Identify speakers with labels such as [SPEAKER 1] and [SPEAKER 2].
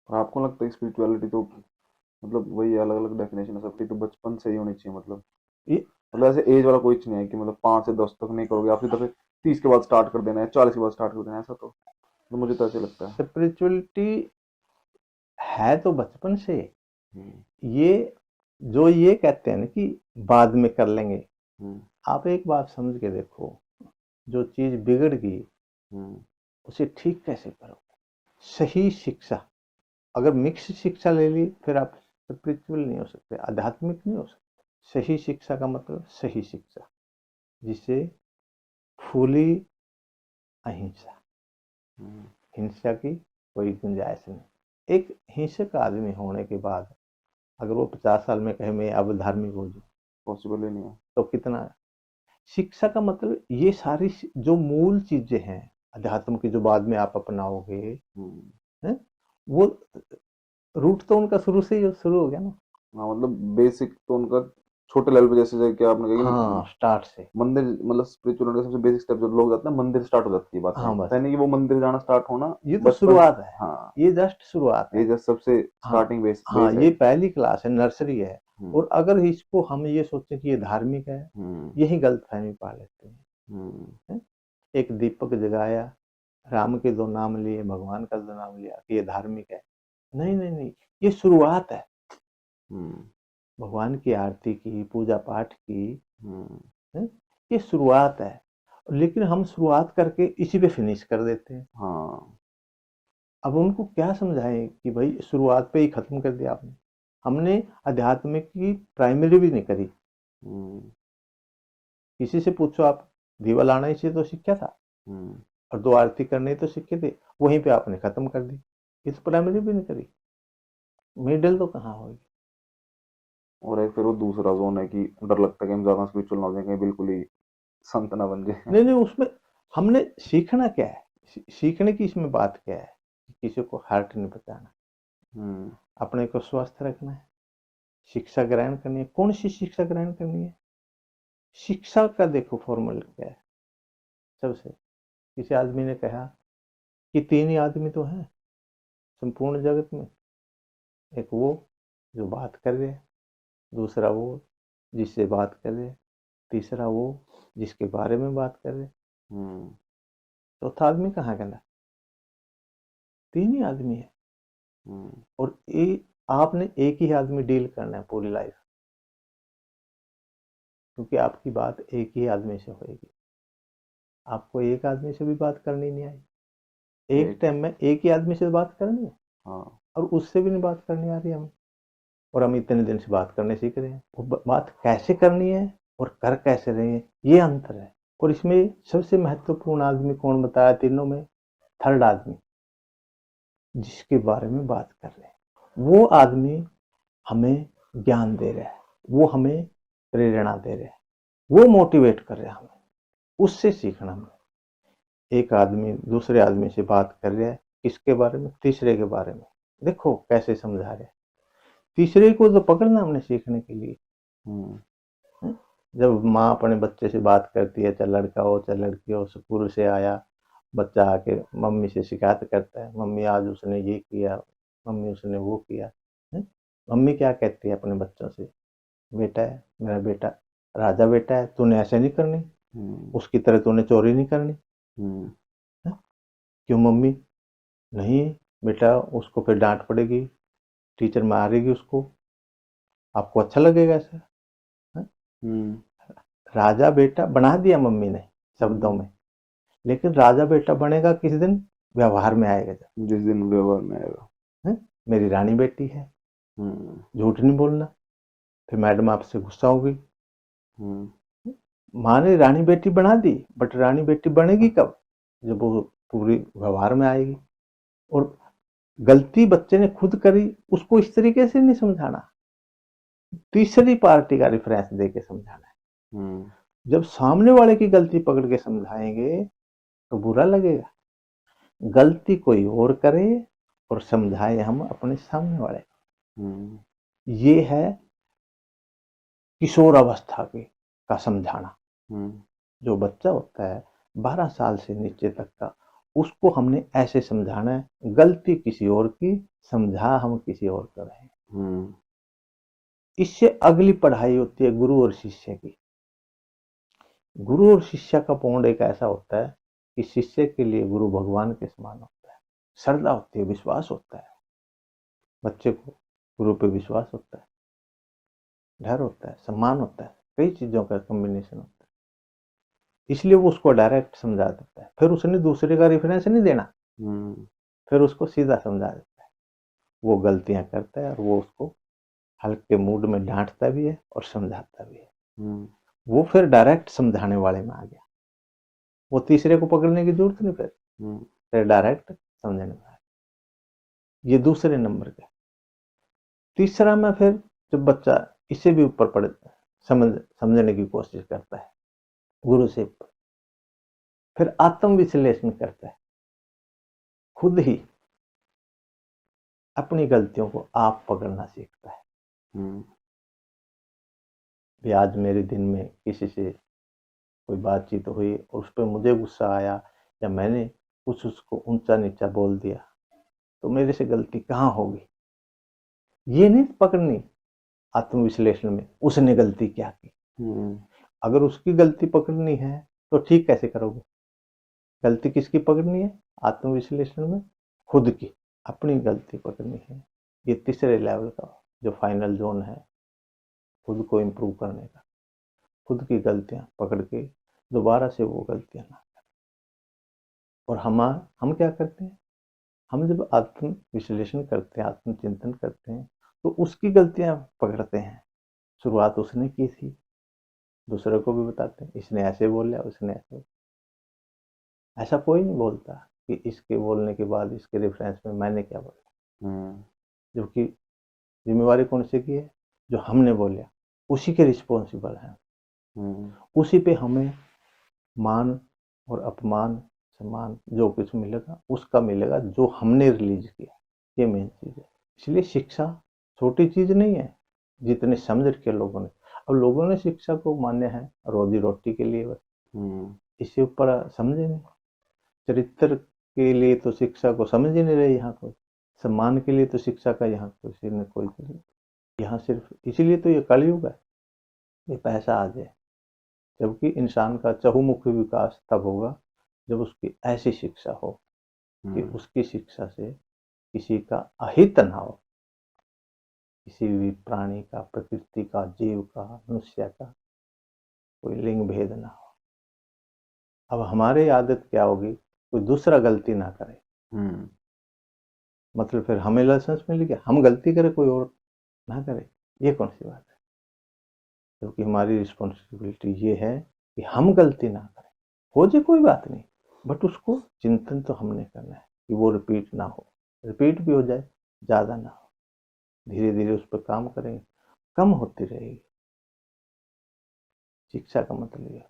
[SPEAKER 1] और आपको लगता है स्पिरिचुअलिटी तो मतलब वही अलग अलग डेफिनेशन है सबकी, तो बचपन से ही होनी चाहिए
[SPEAKER 2] ये
[SPEAKER 1] मतलब ऐसे एज वाला कोई नहीं है कि मतलब 5 से 10 तक नहीं करोगे, आप सीधा फिर 30 के बाद स्टार्ट कर देना है, 40 के बाद स्टार्ट कर देना है, ऐसा तो मुझे तो ऐसे लगता है।
[SPEAKER 2] स्पिरिचुअलिटी है तो बचपन से।
[SPEAKER 1] हम्म।
[SPEAKER 2] ये जो ये कहते हैं ना कि बाद में कर लेंगे,
[SPEAKER 1] हम्म।
[SPEAKER 2] आप एक बात समझ के देखो, जो चीज बिगड़ गई
[SPEAKER 1] हम्म।
[SPEAKER 2] उसे ठीक कैसे करो। सही शिक्षा, अगर मिक्स शिक्षा ले ली फिर आप स्पिरिचुअल नहीं हो सकते, आध्यात्मिक नहीं हो सकते। सही शिक्षा का मतलब सही शिक्षा, जिसे फूली अहिंसा,
[SPEAKER 1] हम्म।
[SPEAKER 2] हिंसा की कोई गुंजाइश नहीं। एक हिंसक आदमी होने के बाद अगर वो 50 साल में कहे मैं अब धार्मिक हो जाऊं,
[SPEAKER 1] पॉसिबल ही नहीं है।
[SPEAKER 2] तो कितना। शिक्षा का मतलब ये सारी जो मूल चीजें हैं अध्यात्म की, जो बाद में आप अपनाओगे,
[SPEAKER 1] हम्म।
[SPEAKER 2] हैं, वो रूट तो उनका शुरू से ही शुरू हो गया ना।
[SPEAKER 1] हाँ मतलब बेसिक तो उनका छोटे लेवल पे, जैसे कि आपने कहा कि
[SPEAKER 2] हाँ, स्टार्ट से।
[SPEAKER 1] मंदिर, मतलब स्पिरिचुअल का सबसे बेसिक स्टेप जब लोग जाते हैं ना, मंदिर स्टार्ट हो जाती है बातें,
[SPEAKER 2] हाँ
[SPEAKER 1] ऐसा
[SPEAKER 2] बस,
[SPEAKER 1] नहीं कि वो मंदिर जाना स्टार्ट होना
[SPEAKER 2] ये तो
[SPEAKER 1] बचपन।
[SPEAKER 2] शुरुआत है,
[SPEAKER 1] हाँ,
[SPEAKER 2] ये जस्ट शुरुआत
[SPEAKER 1] ये
[SPEAKER 2] है।
[SPEAKER 1] जस्ट सबसे
[SPEAKER 2] हाँ,
[SPEAKER 1] स्टार्टिंग बेस
[SPEAKER 2] हाँ,
[SPEAKER 1] बेस है।
[SPEAKER 2] ये पहली क्लास है, नर्सरी है।
[SPEAKER 1] हम्म।
[SPEAKER 2] और अगर इसको हम ये सोचें कि ये धार्मिक है,
[SPEAKER 1] हम्म।
[SPEAKER 2] यही गलत फहमी पा लेते हैं।
[SPEAKER 1] हम्म।
[SPEAKER 2] हैं? एक दीपक जगाया, राम के 2 नाम लिए, भगवान का 2 नाम लिया कि ये धार्मिक है। नहीं, नहीं, नहीं, ये शुरुआत है।
[SPEAKER 1] हम्म।
[SPEAKER 2] भगवान की आरती की, पूजा पाठ की,
[SPEAKER 1] हम्म।
[SPEAKER 2] हैं? ये शुरुआत है। लेकिन हम शुरुआत करके इसी पे फिनिश कर देते हैं।
[SPEAKER 1] हाँ।
[SPEAKER 2] अब उनको क्या समझाएं कि भाई शुरुआत पे ही खत्म कर दिया आपने। हमने अध्यात्म की प्राइमरी भी नहीं करी।
[SPEAKER 1] हम्म।
[SPEAKER 2] किसी से पूछो आप, दीवा लाना ही चाहिए तो सीखा था,
[SPEAKER 1] हम्म।
[SPEAKER 2] और 2 आरती करनी तो सीखे थे, वहीं पे आपने खत्म कर दी। इस प्राइमरी भी नहीं करी, मिडिल तो कहाँ होगी।
[SPEAKER 1] और एक फिर वो दूसरा जोन है कि डर लगता है कि हम ज्यादा स्पिरिचुअल ना हो जाए, कहीं बिल्कुल ही संत ना बन जाए।
[SPEAKER 2] नहीं, नहीं, उसमें हमने सीखना क्या है, सीखने की इसमें बात क्या है, किसी को हर्ट नहीं पहुंचाना,
[SPEAKER 1] हम्म।
[SPEAKER 2] अपने को स्वस्थ रखना है, शिक्षा ग्रहण करनी है। कौन सी शिक्षा ग्रहण करनी है? शिक्षा का देखो फॉर्मूला क्या है। सबसे, किसी आदमी ने कहा कि 3 ही आदमी तो हैं संपूर्ण जगत में। एक वो जो बात कर रहे हैं, दूसरा वो जिससे बात कर रहे हैं, तीसरा वो जिसके बारे में बात कर रहे हैं,
[SPEAKER 1] हम्म।
[SPEAKER 2] चौथा आदमी कहाँ गया? 3 ही आदमी है।
[SPEAKER 1] हम्म।
[SPEAKER 2] और ये आपने एक ही आदमी डील करना है पूरी लाइफ, क्योंकि आपकी बात एक ही आदमी से होगी। आपको एक आदमी से भी बात करनी नहीं आई, एक
[SPEAKER 1] एक।
[SPEAKER 2] टाइम में एक ही आदमी से बात करनी है,
[SPEAKER 1] हाँ।
[SPEAKER 2] और उससे भी नहीं बात करनी आ रही हमें। और हम इतने दिन से बात करने सीख रहे हैं, वो बात कैसे करनी है और कर कैसे रहे हैं, ये अंतर है। और इसमें सबसे महत्वपूर्ण आदमी कौन बताया तीनों में? थर्ड आदमी, जिसके बारे में बात कर रहे हैं। वो आदमी हमें ज्ञान दे रहा है, वो हमें प्रेरणा दे रहा है, वो मोटिवेट कर रहा है हमें, उससे सीखना हमें। एक आदमी दूसरे आदमी से बात कर रहा है, किसके बारे में? तीसरे के बारे में। देखो कैसे समझा रहे हैं। तीसरे को तो पकड़ना हमने सीखने के लिए।
[SPEAKER 1] हम्म।
[SPEAKER 2] जब माँ अपने बच्चे से बात करती है, चाहे लड़का हो चाहे लड़की हो, स्कूल से आया बच्चा आके मम्मी से शिकायत करता है, मम्मी आज उसने ये किया, मम्मी उसने वो किया। है? मम्मी क्या कहती है अपने बच्चों से? बेटा है मेरा, बेटा राजा बेटा है, तूने ऐसे नहीं करनी,
[SPEAKER 1] हम्म।
[SPEAKER 2] उसकी तरह तूने चोरी नहीं करनी।
[SPEAKER 1] हम्म।
[SPEAKER 2] है? क्यों मम्मी? नहीं बेटा, उसको फिर डांट पड़ेगी, टीचर मारेगी उसको, आपको अच्छा लगेगा ऐसा? है?
[SPEAKER 1] हम्म।
[SPEAKER 2] राजा बेटा बना दिया मम्मी ने शब्दों
[SPEAKER 1] हम्म।
[SPEAKER 2] में, लेकिन राजा बेटा बनेगा किस दिन? व्यवहार में आएगा जब।
[SPEAKER 1] जिस दिन व्यवहार में आएगा।
[SPEAKER 2] है? मेरी रानी बेटी है,
[SPEAKER 1] हम्म।
[SPEAKER 2] झूठ नहीं बोलना, फिर मैडम आपसे गुस्सा होगी।
[SPEAKER 1] हम्म।
[SPEAKER 2] माँ ने रानी बेटी बना दी, बट रानी बेटी बनेगी कब? जब वो पूरी व्यवहार में आएगी। और गलती बच्चे ने खुद करी, उसको इस तरीके से नहीं समझाना, तीसरी पार्टी का रेफरेंस दे के समझाना है।
[SPEAKER 1] हम्म।
[SPEAKER 2] जब सामने वाले की गलती पकड़ के समझाएंगे तो बुरा लगेगा। गलती कोई और करे और समझाए हम अपने सामने वाले।
[SPEAKER 1] हम्म।
[SPEAKER 2] ये है किशोर अवस्था के का समझाना।
[SPEAKER 1] हम्म।
[SPEAKER 2] जो बच्चा होता है 12 साल से नीचे तक का, उसको हमने ऐसे समझाना है, गलती किसी और की, समझा हम किसी और कर रहे हैं।
[SPEAKER 1] हम्म,
[SPEAKER 2] इससे अगली पढ़ाई होती है गुरु और शिष्य की। गुरु और शिष्य का बॉन्ड एक ऐसा होता है कि शिष्य के लिए गुरु भगवान के समान होता है। श्रद्धा होती है, विश्वास होता है, बच्चे को गुरु पे विश्वास होता है, डर होता है, सम्मान होता है, कई चीजों का कॉम्बिनेशन होता है। इसलिए वो उसको डायरेक्ट समझा देता है, फिर उसने दूसरे का रेफरेंस नहीं देना,
[SPEAKER 1] हम्म,
[SPEAKER 2] फिर उसको सीधा समझा देता है। वो गलतियां करता है और वो उसको हल्के मूड में डांटता भी है और समझाता भी है।
[SPEAKER 1] हम्म,
[SPEAKER 2] वो फिर डायरेक्ट समझाने वाले में आ गया, वो तीसरे को पकड़ने की जरूरत नहीं,
[SPEAKER 1] हम्म,
[SPEAKER 2] फिर डायरेक्ट समझने में आ गया। ये दूसरे नंबर का। तीसरा में फिर जब बच्चा इससे भी ऊपर पड़े समझने की कोशिश करता है गुरु से ऊपर, फिर आत्म विश्लेषण करता है, खुद ही अपनी गलतियों को आप पकड़ना सीखता है।
[SPEAKER 1] हम्म,
[SPEAKER 2] भी आज मेरे दिन में किसी से कोई बातचीत हुई और उस पर मुझे गुस्सा आया या मैंने कुछ उसको ऊंचा नीचा बोल दिया, तो मेरे से गलती कहाँ होगी, ये नहीं पकड़नी आत्मविश्लेषण में उसने गलती क्या की।
[SPEAKER 1] हम्म,
[SPEAKER 2] अगर उसकी गलती पकड़नी है तो ठीक कैसे करोगे, गलती किसकी पकड़नी है आत्मविश्लेषण में, खुद की, अपनी गलती पकड़नी है। ये तीसरे लेवल का जो फाइनल जोन है खुद को इम्प्रूव करने का, खुद की गलतियां पकड़ के दोबारा से वो गलतियां ना। और हम क्या करते हैं, हम जब आत्म विश्लेषण करते हैं, आत्मचिंतन करते हैं, तो उसकी गलतियां पकड़ते हैं। शुरुआत उसने की थी, दूसरे को भी बताते हैं, इसने ऐसे बोला, उसने ऐसे। ऐसा कोई नहीं बोलता कि इसके बोलने के बाद इसके रेफरेंस में मैंने क्या बोला,
[SPEAKER 1] हम्म,
[SPEAKER 2] जबकि जिम्मेवारी कौन सी की है, जो हमने बोला उसी के रिस्पॉन्सिबल हैं।
[SPEAKER 1] हम्म,
[SPEAKER 2] उसी पे हमें मान और अपमान, सम्मान जो कुछ मिलेगा उसका मिलेगा जो हमने रिलीज किया। ये मेन चीज है। इसलिए शिक्षा छोटी चीज नहीं है जितने समझ के लोगों ने, अब लोगों ने शिक्षा को मान्य है रोजी रोटी के लिए बस,
[SPEAKER 1] हम्म,
[SPEAKER 2] इससे ऊपर समझे नहीं। चरित्र के लिए तो शिक्षा को समझ ही नहीं रहे यहाँ कोई, सम्मान के लिए तो शिक्षा का यहाँ किसी ने कोई, यहाँ सिर्फ इसीलिए तो ये कलयुग है, ये पैसा आ जाए। जबकि इंसान का चहुमुखी विकास तब होगा जब उसकी ऐसी शिक्षा हो कि
[SPEAKER 1] हम्म,
[SPEAKER 2] उसकी शिक्षा से किसी का अहित ना हो, किसी भी प्राणी का, प्रकृति का, जीव का, मनुष्य का कोई लिंग भेद ना हो। अब हमारी आदत क्या होगी, कोई दूसरा गलती ना करे,
[SPEAKER 1] हम्म,
[SPEAKER 2] मतलब फिर हमें लाइसेंस मिल गया हम गलती करें कोई और ना करे, ये कौन सी बात है। क्योंकि हमारी रिस्पॉन्सिबिलिटी ये है कि हम गलती ना करें, हो जाए कोई बात नहीं, बट उसको चिंतन तो हमने करना है कि वो रिपीट ना हो, रिपीट भी हो जाए ज़्यादा ना हो, धीरे धीरे उस पर काम करेंगे, कम होती रहेगी। शिक्षा का मतलब ये